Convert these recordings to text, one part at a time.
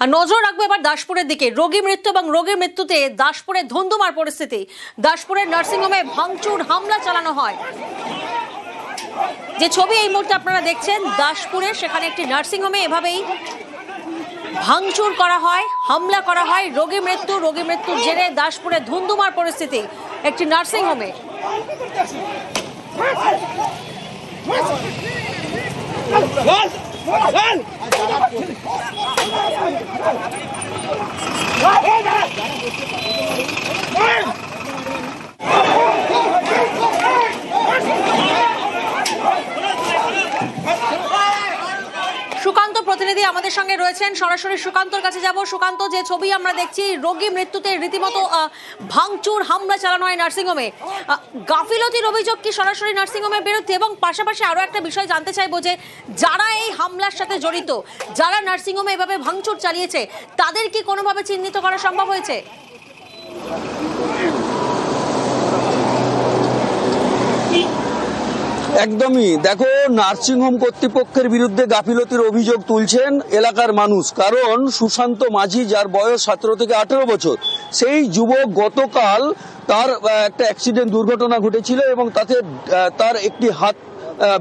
আর নজর রাখবো এবার দাসপুরের দিকে। রোগী মৃত্যু এবং রোগীর মৃত্যুতে দাসপুরে ধুন্ধুমার পরিস্থিতি। দাসপুরের নার্সিংহোমে ভাঙচুর হামলা চালানো হয়। যে ছবি এই মুহূর্তে আপনারা দেখছেন দাসপুরে, সেখানে একটি নার্সিংহোমে এভাবেই ভাঙচুর করা হয়, হামলা করা হয়। রোগী মৃত্যুর জেরে দাসপুরে ধুন্ধুমার পরিস্থিতি একটি নার্সিংহোমে। সুকান্ত প্রতিনিধি আমাদের সঙ্গে রয়েছেন, সরাসরি সুকান্তর কাছে যাব। সুকান্ত, যে ছবি আমরা দেখছি, রোগী মৃত্যুতে রীতিমতো ভাঙচুর হামলা চালানো হয় নার্সিংহোমে। গাফিলতির অভিযোগ কি সরাসরি নার্সিংহোমের বিরুদ্ধে? এবং পাশাপাশি আরো একটা বিষয় জানতে চাইবো যে যারা এই হামলার সাথে জড়িত, যারা নার্সিংহোমে এভাবে ভাঙচুর চালিয়েছে, তাদের কি কোনোভাবে চিহ্নিত করা সম্ভব হয়েছে? একদমই, দেখো, নার্সিংহোম কর্তৃপক্ষের বিরুদ্ধে গাফিলতির অভিযোগ তুলছেন এলাকার মানুষ। কারণ সুশান্ত মাঝি, যার বয়স 17 থেকে 18 বছর, সেই যুবক গতকাল তার একটা অ্যাক্সিডেন্ট দুর্ঘটনা ঘটেছিল এবং তাতে তার একটি হাত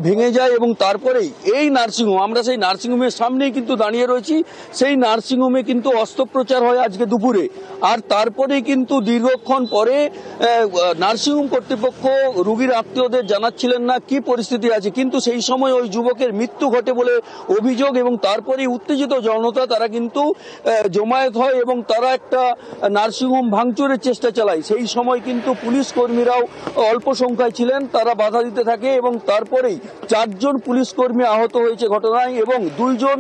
ভেঙে যায় এবং তারপরেই এই নার্সিংহোম, আমরা সেই নার্সিংহোমের সামনেই কিন্তু দাঁড়িয়ে রয়েছি, সেই নার্সিংহোমে কিন্তু অস্ত্রোপচার হয় আজকে দুপুরে। আর তারপরেই কিন্তু দীর্ঘক্ষণ পরে নার্সিংহোম কর্তৃপক্ষ রোগীর আত্মীয়দের জানাচ্ছিলেন না কি পরিস্থিতি আছে, কিন্তু সেই সময় ওই যুবকের মৃত্যু ঘটে বলে অভিযোগ এবং তারপরেই উত্তেজিত জনতা তারা কিন্তু জমায়েত হয় এবং তারা একটা নার্সিংহোম ভাঙচুরের চেষ্টা চালায়। সেই সময় কিন্তু পুলিশ কর্মীরাও অল্প সংখ্যায় ছিলেন, তারা বাধা দিতে থাকে এবং তারপরেই 4 জন পুলিশ কর্মী আহত হয়েছে ঘটনায় এবং 2 জন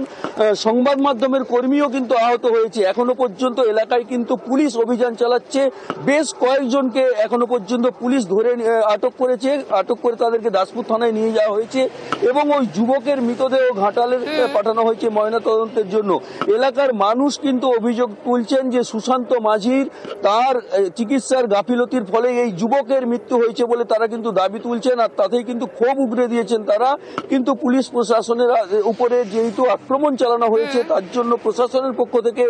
সংবাদ মাধ্যমের কর্মীও কিন্তু আহত হয়েছে। এখনো পর্যন্ত এলাকায় কিন্তু পুলিশ অভিযান চালাচ্ছে, বেশ কয়েকজনকে এখনো পর্যন্ত পুলিশ ধরে আটক করেছে, আটক করে তাদেরকে দাসপুর থানায় নিয়ে যাওয়া হয়েছে এবং ওই যুবকের মৃতদেহ ঘাটালে পাঠানো হয়েছে ময়নাতদন্তের জন্য। এলাকার মানুষ কিন্তু অভিযোগ তুলছেন যে সুশান্ত মাঝির তার চিকিৎসার গাফিলতির ফলে এই যুবকের মৃত্যু হয়েছে বলে তারা কিন্তু দাবি তুলছেন, আর তাতেই কিন্তু ক্ষোভ উগরে দিয়েছেন তারা। কিন্তু পুলিশ প্রশাসনের উপরে যেহেতু আক্রমণ চালানো হয়েছে, তার জন্য প্রশাসনের পক্ষ থেকে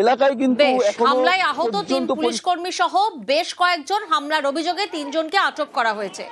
এলাকায় কিন্তু হামলায় আহত 3 পুলিশ কর্মী সহ বেশ কয়েকজন, হামলার অভিযোগে 3 জনকে আটক করা হয়েছে।